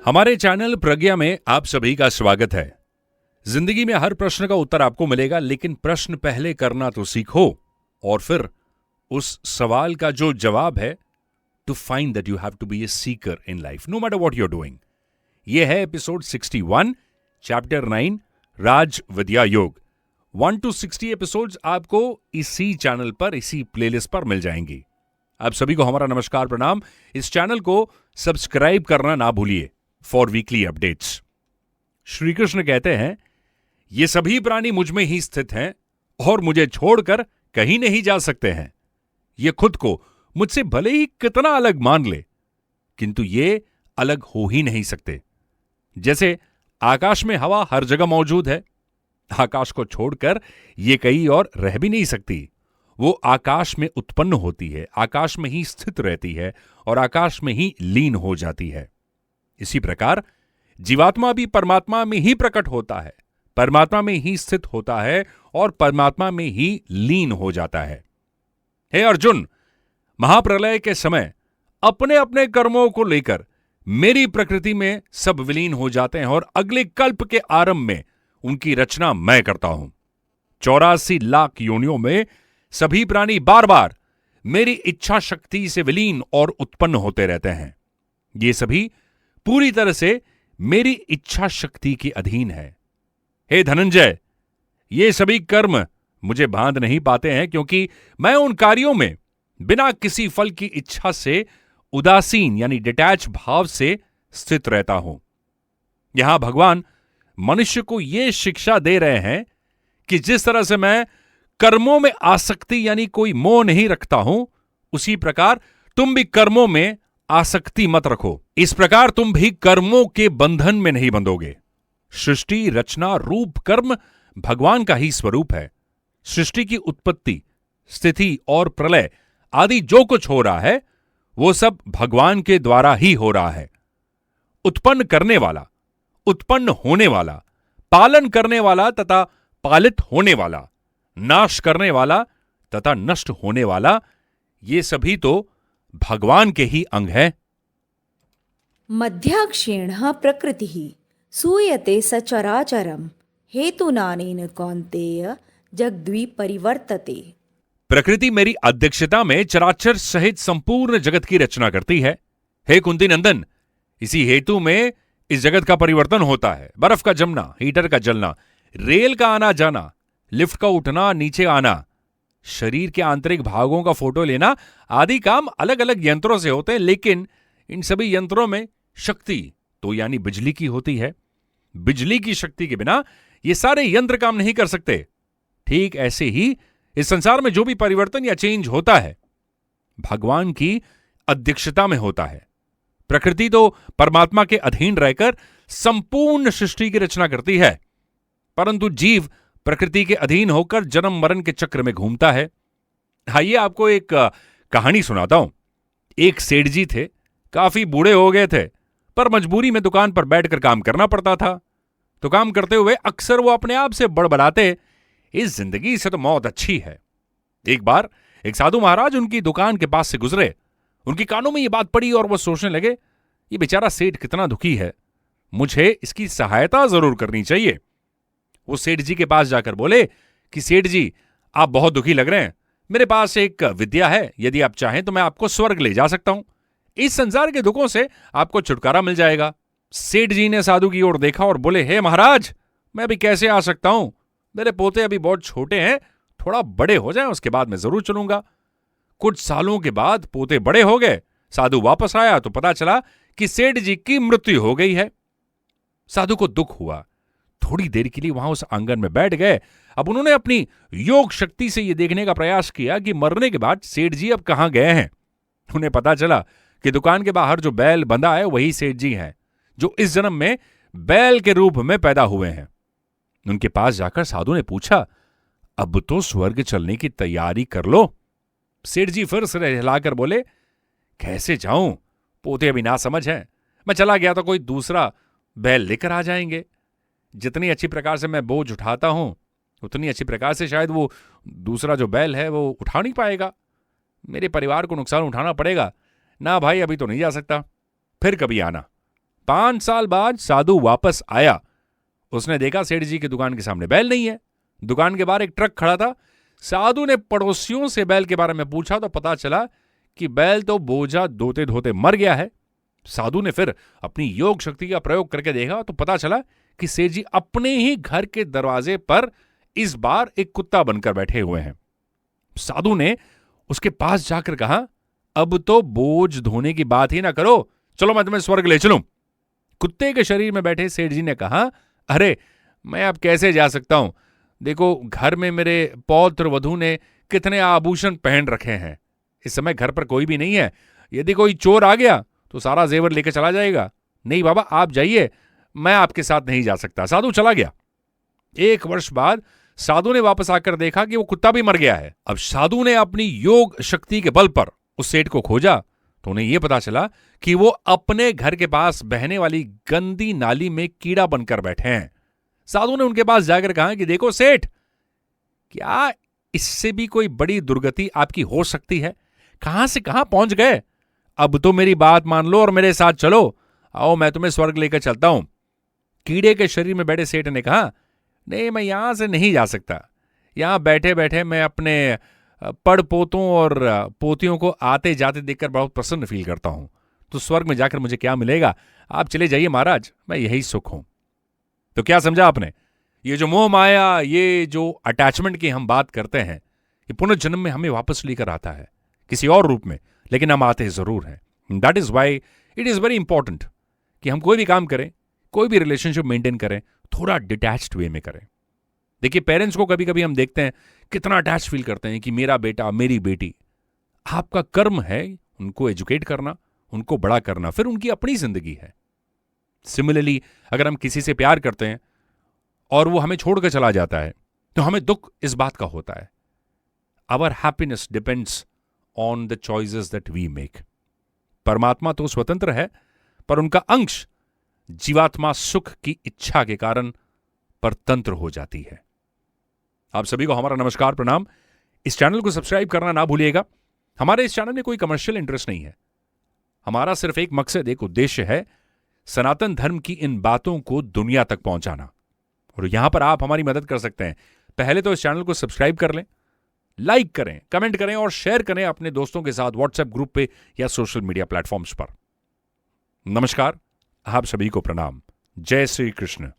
हमारे चैनल प्रज्ञा में आप सभी का स्वागत है। जिंदगी में हर प्रश्न का उत्तर आपको मिलेगा, लेकिन प्रश्न पहले करना तो सीखो और फिर उस सवाल का जो जवाब है, to find that you have to be a seeker in life no matter what you are doing. यह है एपिसोड 61, चैप्टर 9, राज विद्या योग। 1 to 60 एपिसोड्स आपको इसी चैनल पर, इसी प्लेलिस्ट पर मिल जाएंगी। आप सभी को हमारा नमस्कार, प्रणाम। इस चैनल को सब्सक्राइब करना ना भूलिए for weekly updates. Shri Krishna कहते हैं, ये सभी प्राणी मुझ में ही स्थित हैं और मुझे छोड़कर कहीं नहीं जा सकते हैं। ये खुद को मुझसे भले ही कितना अलग मान ले, किंतु ये अलग हो ही नहीं सकते। जैसे आकाश में हवा हर जगह मौजूद है, आकाश को छोड़कर ये कहीं और रह भी नहीं सकती। वो आकाश में उत्पन्न होती है, आकाश में ही स्थित रहती है और आकाश में ही लीन हो जाती है। इसी प्रकार जीवात्मा भी परमात्मा में ही प्रकट होता है, परमात्मा में ही स्थित होता है और परमात्मा में ही लीन हो जाता है। हे अर्जुन, महाप्रलय के समय अपने अपने कर्मों को लेकर मेरी प्रकृति में सब विलीन हो जाते हैं और अगले कल्प के आरंभ में उनकी रचना मैं करता हूं। 84 लाख योनियों में सभी प्राणी बार बार मेरी इच्छा शक्ति से विलीन और उत्पन्न होते रहते हैं। ये सभी पूरी तरह से मेरी इच्छा शक्ति के अधीन है। हे धनंजय, ये सभी कर्म मुझे बांध नहीं पाते हैं, क्योंकि मैं उन कार्यों में बिना किसी फल की इच्छा से उदासीन यानी डिटैच भाव से स्थित रहता हूं। यहां भगवान मनुष्य को यह शिक्षा दे रहे हैं कि जिस तरह से मैं कर्मों में आसक्ति यानी कोई मोह नहीं रखता हूं, उसी प्रकार तुम भी कर्मों में आसक्ति मत रखो। इस प्रकार तुम भी कर्मों के बंधन में नहीं बंधोगे। सृष्टि, रचना, रूप, कर्म भगवान का ही स्वरूप है। सृष्टि की उत्पत्ति, स्थिति और प्रलय आदि जो कुछ हो रहा है, वो सब भगवान के द्वारा ही हो रहा है। उत्पन्न करने वाला, उत्पन्न होने वाला, पालन करने वाला तथा पालित होने वाला, नाश करने वाला तथा नष्ट होने वाला, ये सभी तो भगवान के ही अंग हैं। मध्याक्षेण प्रकृतिः सूयते सचराचरम हेतुनानेन कौन्तेय जगद्विपरिवर्तते। प्रकृति मेरी अध्यक्षता में चराचर सहित संपूर्ण जगत की रचना करती है। हे कुंती नंदन, इसी हेतु में इस जगत का परिवर्तन होता है। बर्फ का जमना, हीटर का जलना, रेल का आना जाना, लिफ्ट का उठना नीचे आना, शरीर के आंतरिक भागों का फोटो लेना आदि काम अलग अलग यंत्रों से होते हैं, लेकिन इन सभी यंत्रों में शक्ति तो यानी बिजली की होती है। बिजली की शक्ति के बिना ये सारे यंत्र काम नहीं कर सकते। ठीक ऐसे ही इस संसार में जो भी परिवर्तन या चेंज होता है, भगवान की अध्यक्षता में होता है। प्रकृति तो परमात्मा के अधीन रहकर संपूर्ण सृष्टि की रचना करती है, परंतु जीव प्रकृति के अधीन होकर जन्म मरण के चक्र में घूमता है। आइए आपको एक कहानी सुनाता हूं। एक सेठ जी थे, काफी बूढ़े हो गए थे, पर मजबूरी में दुकान पर बैठकर काम करना पड़ता था। तो काम करते हुए अक्सर वो अपने आप से बड़बड़ाते, इस जिंदगी से तो मौत अच्छी है। एक बार एक साधु महाराज उनकी दुकान के पास से गुजरे। उनकी कानों में ये बात पड़ी और वो सोचने लगे, ये बेचारा सेठ कितना दुखी है, मुझे इसकी सहायता जरूर करनी चाहिए। वो सेठ जी के पास जाकर बोले कि सेठ जी, आप बहुत दुखी लग रहे हैं, मेरे पास एक विद्या है, यदि आप चाहें तो मैं आपको स्वर्ग ले जा सकता हूं। इस संसार के दुखों से आपको छुटकारा मिल जाएगा। सेठ जी ने साधु की ओर देखा और बोले, हे महाराज, मैं भी कैसे आ सकता हूं, मेरे पोते अभी बहुत छोटे हैं, थोड़ा बड़े हो जाएं उसके बाद मैं जरूर चलूंगा। कुछ सालों के बाद पोते बड़े हो गए। साधु वापस आया तो पता चला कि सेठ जी की मृत्यु हो गई है। साधु को दुख हुआ। थोड़ी देर के लिए वहां उस आंगन में बैठ गए। अब उन्होंने अपनी योग शक्ति से यह देखने का प्रयास किया कि मरने के बाद सेठ जी अब कहां गए हैं। उन्हें पता चला कि दुकान के बाहर जो बैल बंधा है वही सेठ जी हैं, जो इस जन्म में बैल के रूप में पैदा हुए हैं। उनके पास जाकर साधु ने पूछा, अब तो स्वर्ग चलने की तैयारी कर लो। सेठ जी फिर सिर हिलाकर बोले, कैसे जाऊं, पोते अभी ना समझ हैं, मैं चला गया तो कोई दूसरा बैल लेकर आ जाएंगे। जितनी अच्छी प्रकार से मैं बोझ उठाता हूं, उतनी अच्छी प्रकार से शायद वो दूसरा जो बैल है वो उठा नहीं पाएगा। मेरे परिवार को नुकसान उठाना पड़ेगा ना भाई, अभी तो नहीं जा सकता, फिर कभी आना। 5 साल बाद साधु वापस आया। उसने देखा सेठ जी की दुकान के सामने बैल नहीं है। दुकान के बाहर एक ट्रक खड़ा था। साधु ने पड़ोसियों से बैल के बारे में पूछा तो पता चला कि बैल तो बोझा धोते धोते मर गया है। साधु ने फिर अपनी योग शक्ति का प्रयोग करके देखा तो पता चला कि सेठ जी अपने ही घर के दरवाजे पर इस बार एक कुत्ता बनकर बैठे हुए हैं। साधु ने उसके पास जाकर कहा, अब तो बोझ धोने की बात ही ना करो, चलो मैं तुम्हें स्वर्ग ले चलूं। कुत्ते के शरीर में बैठे सेठ जी ने कहा, अरे मैं अब कैसे जा सकता हूं, देखो घर में मेरे पौत्र वधू ने कितने आभूषण पहन रखे हैं। इस समय घर पर कोई भी नहीं है, यदि कोई चोर आ गया तो सारा जेवर लेकर चला जाएगा। नहीं बाबा आप जाइए, मैं आपके साथ नहीं जा सकता। साधु चला गया। 1 वर्ष बाद साधु ने वापस आकर देखा कि वो कुत्ता भी मर गया है। अब साधु ने अपनी योग शक्ति के बल पर उस सेठ को खोजा तो उन्हें यह पता चला कि वो अपने घर के पास बहने वाली गंदी नाली में कीड़ा बनकर बैठे हैं। साधु ने उनके पास जाकर कहा कि देखो सेठ, क्या इससे भी कोई बड़ी दुर्गति आपकी हो सकती है? कहां से कहां पहुंच गए? अब तो मेरी बात मान लो और मेरे साथ चलो। आओ मैं तुम्हें स्वर्ग लेकर चलता हूं। कीड़े के शरीर में बैठे सेठ ने कहा, नहीं मैं यहां से नहीं जा सकता। यहां बैठे बैठे मैं अपने पड़ पोतों और पोतियों को आते जाते देखकर बहुत प्रसन्न फील करता हूं। तो स्वर्ग में जाकर मुझे क्या मिलेगा? आप चले जाइए महाराज, मैं यही सुख हूं। तो क्या समझा आपने? ये जो मोह माया, ये जो अटैचमेंट की हम बात करते हैं, ये पुनर्जन्म में हमें वापस लेकर आता है किसी और रूप में, लेकिन हम आते जरूर हैं। That is why it is very important कि हम कोई भी काम करें, कोई भी रिलेशनशिप मेंटेन करें, थोड़ा डिटैच्ड वे में करें। देखिए पेरेंट्स को कभी कभी हम देखते हैं कितना अटैच फील करते हैं कि मेरा बेटा मेरी बेटी। आपका कर्म है उनको एजुकेट करना, उनको बड़ा करना, फिर उनकी अपनी जिंदगी है। सिमिलरली अगर हम किसी से प्यार करते हैं और वो हमें छोड़कर चला जाता है तो हमें दुख इस बात का होता है। Our happiness depends on the choices that we make. परमात्मा तो स्वतंत्र है, पर उनका अंश जीवात्मा सुख की इच्छा के कारण परतंत्र हो जाती है। आप सभी को हमारा नमस्कार, प्रणाम। इस चैनल को सब्सक्राइब करना ना भूलिएगा। हमारे इस चैनल में कोई कमर्शियल इंटरेस्ट नहीं है। हमारा सिर्फ एक मकसद, एक उद्देश्य है, सनातन धर्म की इन बातों को दुनिया तक पहुंचाना। और यहां पर आप हमारी मदद कर सकते हैं। पहले तो इस चैनल को सब्सक्राइब कर लें, लाइक करें, कमेंट करें और शेयर करें अपने दोस्तों के साथ व्हाट्सएप ग्रुप पे या सोशल मीडिया प्लेटफॉर्म्स पर। नमस्कार, आप सभी को प्रणाम। जय श्री कृष्ण।